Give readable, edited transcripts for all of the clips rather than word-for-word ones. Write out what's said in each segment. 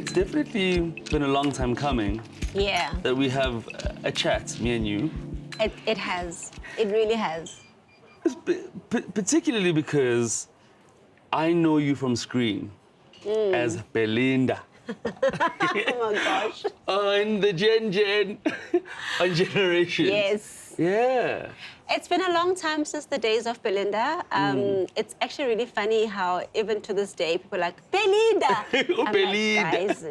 it's definitely been a long time coming Yeah, that we have a chat, me and you. it has. It really has. Particularly because I know you from screen as Belinda. Oh my gosh. On the Gen on Generations. Yes. Yeah. It's been a long time since the days of Belinda. It's actually really funny how even to this day people are like, Belinda! Oh, I'm Belinda. like, guys,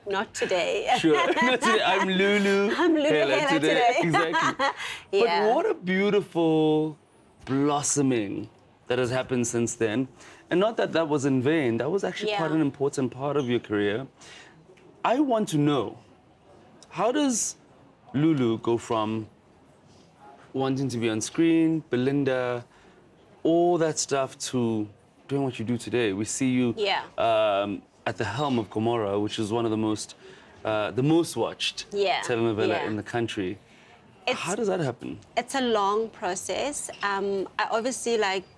not today. Sure. Not today. I'm Lulu. I'm Lulu Hela today. Exactly. Yeah. But what a beautiful blossoming that has happened since then. And not that that was in vain. That was actually quite Yeah. an important part of your career. I want to know, how does Lulu go from wanting to be on screen, Belinda, all that stuff, to doing what you do today? We see you Yeah. at the helm of Gomora, which is one of the most watched Yeah, telenovela yeah. in the country. How does that happen? It's a long process. I obviously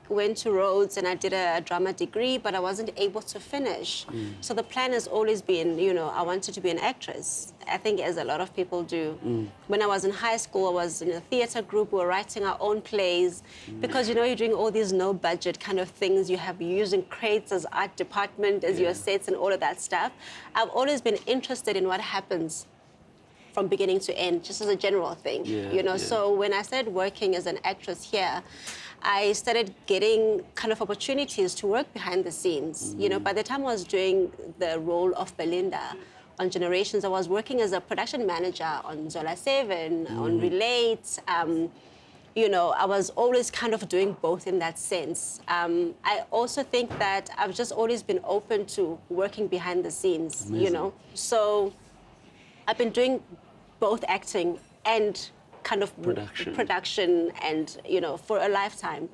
went to Rhodes and I did a drama degree, but I wasn't able to finish. So the plan has always been, I wanted to be an actress. I think as a lot of people do. When I was in high school, I was in a theater group. We were writing our own plays because, you're doing all these no budget kind of things. You're using crates as art department, as your sets and all of that stuff. I've always been interested in what happens from beginning to end, just as a general thing, So when I started working as an actress here, I started getting kind of opportunities to work behind the scenes. By the time I was doing the role of Belinda on Generations, I was working as a production manager on Zola 7, on Relate. I was always kind of doing both in that sense. I also think that I've just always been open to working behind the scenes, So I've been doing both acting and kind of production and, for a lifetime.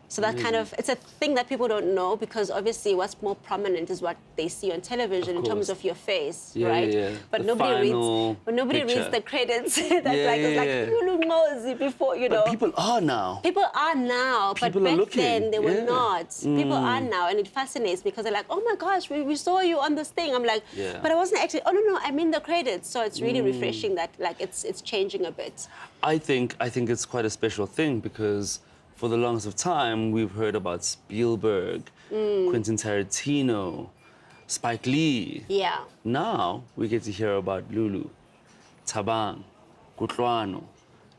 So that kind of, it's a thing that people don't know because obviously what's more prominent is what they see on television in terms of your face, right? Yeah. But the nobody reads the credits. It's like Lulu knows before, But people are now. People are now, People but are back looking. then they were Yeah. not. People are now, and it fascinates me because they're like, oh my gosh, we saw you on this thing. I'm like, but I wasn't actually, oh no, I'm in the credits. So it's really refreshing that it's changing a bit. I think it's quite a special thing because for the longest of time, we've heard about Spielberg, Quentin Tarantino, Spike Lee. Yeah. Now we get to hear about Lulu, Tabang, Kutlwano,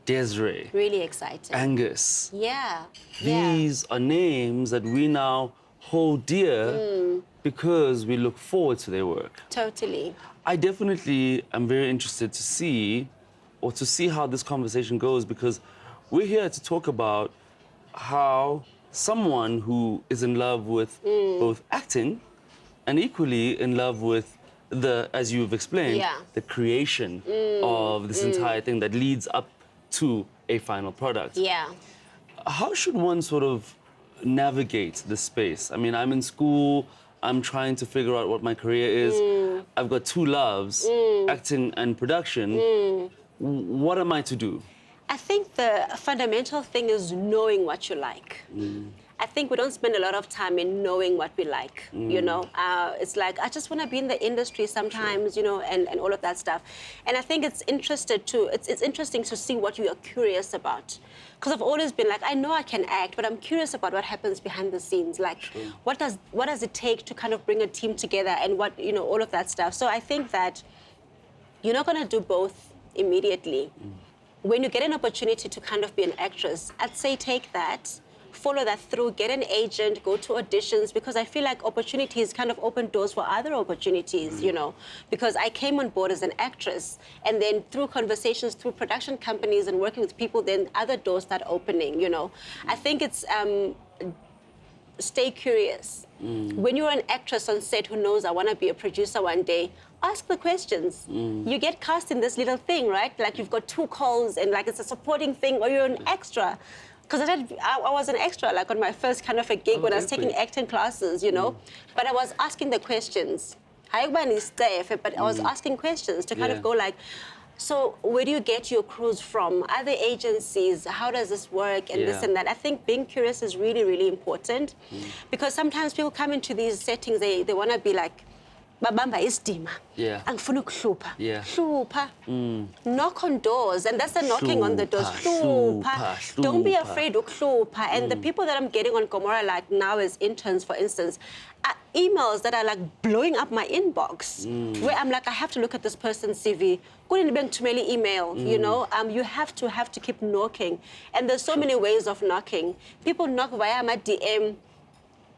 Desiree, Really exciting. Angus. Yeah. These are names that we now hold dear because we look forward to their work. Totally. I definitely am very interested to see how this conversation goes because we're here to talk about how someone who is in love with both acting and equally in love with as you've explained, the creation of this entire thing that leads up to a final product. Yeah. How should one sort of navigate this space? I mean, I'm in school, I'm trying to figure out what my career is. I've got two loves, acting and production. What am I to do? I think the fundamental thing is knowing what you like. I think we don't spend a lot of time in knowing what we like, It's like, I just want to be in the industry sometimes, and all of that stuff. And I think it's interesting to see what you are curious about. Because I've always been like, I know I can act, but I'm curious about what happens behind the scenes. Like, what does it take to kind of bring a team together and what, all of that stuff. So I think that you're not going to do both immediately. When you get an opportunity to kind of be an actress, I'd say take that, follow that through, get an agent, go to auditions, because I feel like opportunities kind of open doors for other opportunities, because I came on board as an actress, and then through conversations, through production companies and working with people, then other doors start opening, I think it's stay curious. When you're an actress on set who knows I want to be a producer one day, ask the questions. You get cast in this little thing, right? Like you've got 2 calls and like it's a supporting thing, or you're an extra. Because I was an extra, like on my first kind of a gig when I was taking acting classes, But I was asking the questions. But I was asking questions to kind of go like, so where do you get your crews from? Other agencies, how does this work and this and that? I think being curious is really, really important because sometimes people come into these settings, they want to be like, babamba isidima. Yeah. Angifuna ukuhlupha. Yeah. Hlupha. Knock on doors, and that's the knocking on the doors. Hlupha. Don't be afraid ukuhlupha. And the people that I'm getting on Gomora like now as interns, for instance, are emails that are like blowing up my inbox, where I'm like, I have to look at this person's CV. Couldn't be too many email, you know. You have to keep knocking, and there's so many ways of knocking. People knock via my DM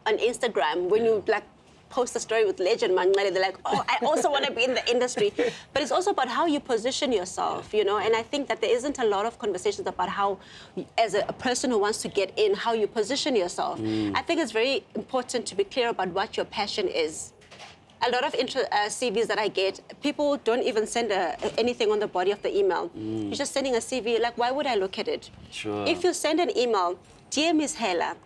on Instagram when you like post a story with Legend Mangali, they're like, oh, I also want to be in the industry. But it's also about how you position yourself, you know, and I think that there isn't a lot of conversations about how, as a person who wants to get in, how you position yourself. I think it's very important to be clear about what your passion is. A lot of CVs that I get, people don't even send anything on the body of the email. You're just sending a CV, like, why would I look at it? Sure. If you send an email, dear Ms. Hela,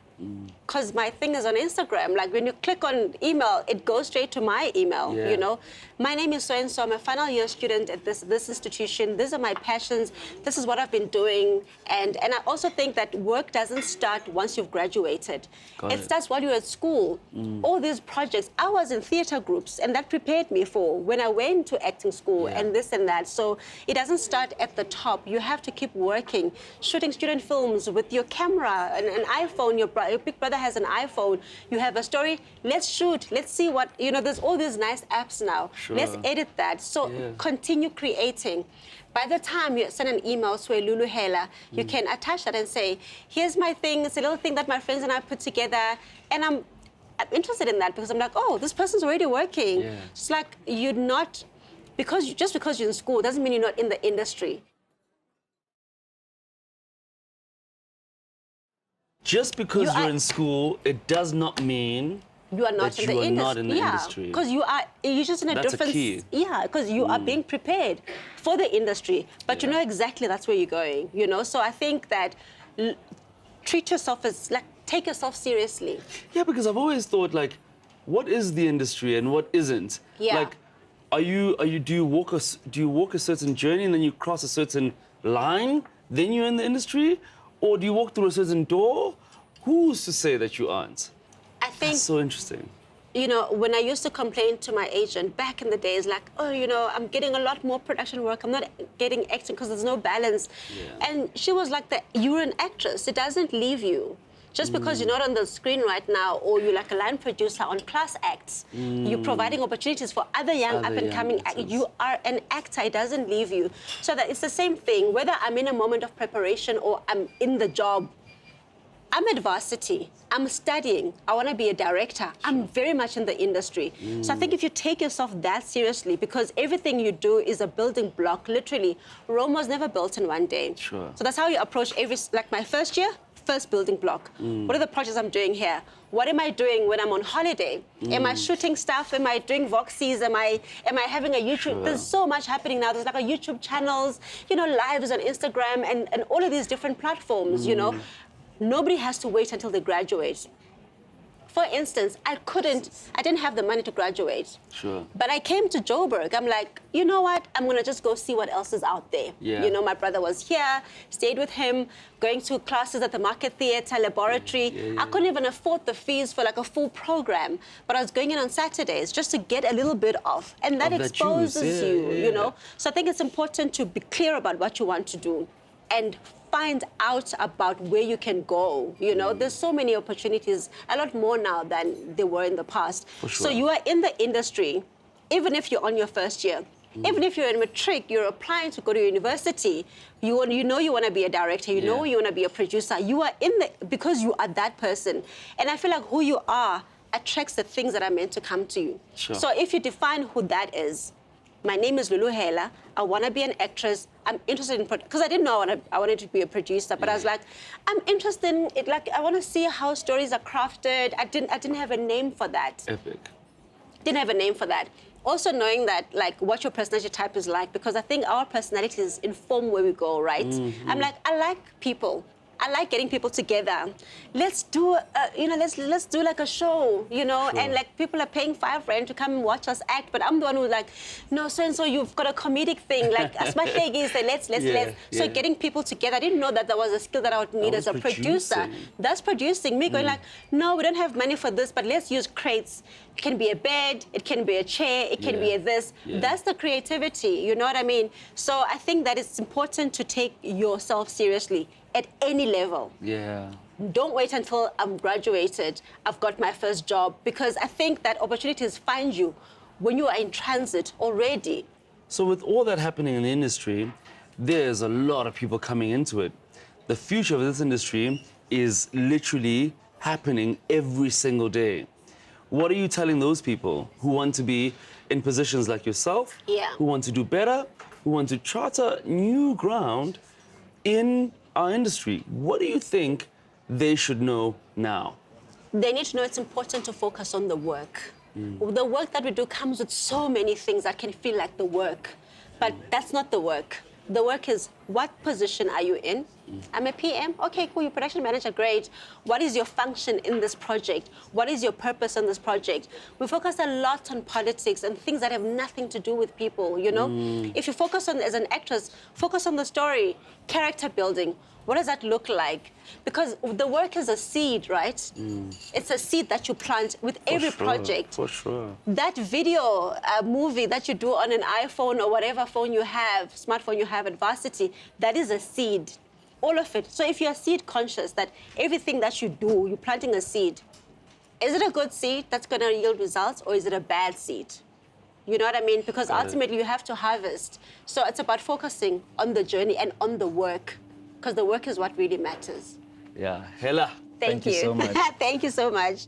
because my thing is on Instagram. Like when you click on email, it goes straight to my email, you know. My name is so-and-so, I'm a final year student at this institution. These are my passions. This is what I've been doing. And I also think that work doesn't start once you've graduated. It starts while you're at school. All these projects, I was in theater groups and that prepared me for when I went to acting school and this and that. So it doesn't start at the top. You have to keep working, shooting student films with your camera, an iPhone, your big brother has an iPhone, you have a story, let's shoot, let's see what, you know, there's all these nice apps now. Let's edit that. So continue creating. By the time you send an email to a Lulu Hela, you can attach that and say, here's my thing, it's a little thing that my friends and I put together, and I'm interested in that because I'm like, oh, this person's already working. It's like you're not, just because you're in school doesn't mean you're not in the industry. Just because you're in school, it does not mean you are not in the industry. Not in the industry. Because you're just in a That's different. a key. Yeah, because you are being prepared for the industry, but you know exactly that's where you're going. You know, so I think that treat yourself as like take yourself seriously. Yeah, because I've always thought like, what is the industry and what isn't? Yeah. Like, do you walk a certain journey and then you cross a certain line, then you're in the industry? Or do you walk through a certain door? Who's to say that you aren't? I think that's so interesting. You know, when I used to complain to my agent back in the days, like, oh, you know, I'm getting a lot more production work. I'm not getting acting because there's no balance. And she was like, you're an actress. It doesn't leave you. Just because you're not on the screen right now or you're like a line producer on class acts, you're providing opportunities for other young up-and-coming actors. You are an actor. It doesn't leave you. So that it's the same thing, whether I'm in a moment of preparation or I'm in the job. I'm at varsity. I'm studying. I want to be a director. I'm very much in the industry. So I think if you take yourself that seriously, because everything you do is a building block, literally. Rome was never built in one day. Sure. So that's how you approach like my first year, first building block. What are the projects I'm doing here? What am I doing when I'm on holiday? Am I shooting stuff? Am I doing Voxies? Am I having a YouTube? There's so much happening now. There's like a YouTube channels, you know, lives on Instagram and all of these different platforms, you know. Nobody has to wait until they graduate. For instance, I didn't have the money to graduate. Sure. But I came to Joburg. I'm like, you know what? I'm going to just go see what else is out there. Yeah. You know, my brother was here, stayed with him, going to classes at the Market Theatre, laboratory. I couldn't even afford the fees for like a full program. But I was going in on Saturdays just to get a little bit off. And that exposes you, you know. So I think it's important to be clear about what you want to do and find out about where you can go. You know, there's so many opportunities, a lot more now than there were in the past. For sure. So you are in the industry, even if you're on your first year. Even if you're in matric, you're applying to go to university. You know you want to be a director. You know you want to be a producer. You are in because you are that person. And I feel like who you are attracts the things that are meant to come to you. Sure. So if you define who that is, my name is Lulu Hela. I want to be an actress. I'm interested in because I didn't know I wanted to be a producer, but I was like, I'm interested in it. Like I want to see how stories are crafted. I didn't have a name for that. Epic. Didn't have a name for that. Also knowing that like what your personality type is like, because I think our personalities inform where we go, right? I'm like, I like people. I like getting people together. Let's do, let's do like a show, and like people are paying R5 to come and watch us act, but I'm the one who's like, no, so you've got a comedic thing, like let's. So getting people together, I didn't know that was a skill that I would need as a producer. That's producing. Me going like, no, we don't have money for this, but let's use crates. It can be a bed, it can be a chair, it can be a this. That's the creativity, you know what I mean? So I think that it's important to take yourself seriously at any level. Yeah. Don't wait until I'm graduated, I've got my first job, because I think that opportunities find you when you are in transit already. So with all that happening in the industry, there's a lot of people coming into it. The future of this industry is literally happening every single day. What are you telling those people who want to be in positions like yourself, who want to do better, who want to charter new ground in our industry? What do you think they should know now? They need to know it's important to focus on the work. The work that we do comes with so many things that can feel like the work, but that's not the work. The work is, what position are you in? I'm a PM. Okay, cool, you're production manager, great. What is your function in this project? What is your purpose on this project? We focus a lot on politics and things that have nothing to do with people, If you focus on, as an actress, focus on the story, character building. What does that look like? Because the work is a seed, right? It's a seed that you plant with every project. For sure. That video movie that you do on an iPhone or whatever phone you have, smartphone you have at varsity, that is a seed. All of it. So if you're seed conscious, that everything that you do, you're planting a seed. Is it a good seed that's going to yield results, or is it a bad seed? You know what I mean? Because ultimately you have to harvest. So it's about focusing on the journey and on the work, because the work is what really matters. Yeah. Hela, Thank you so much. Thank you so much.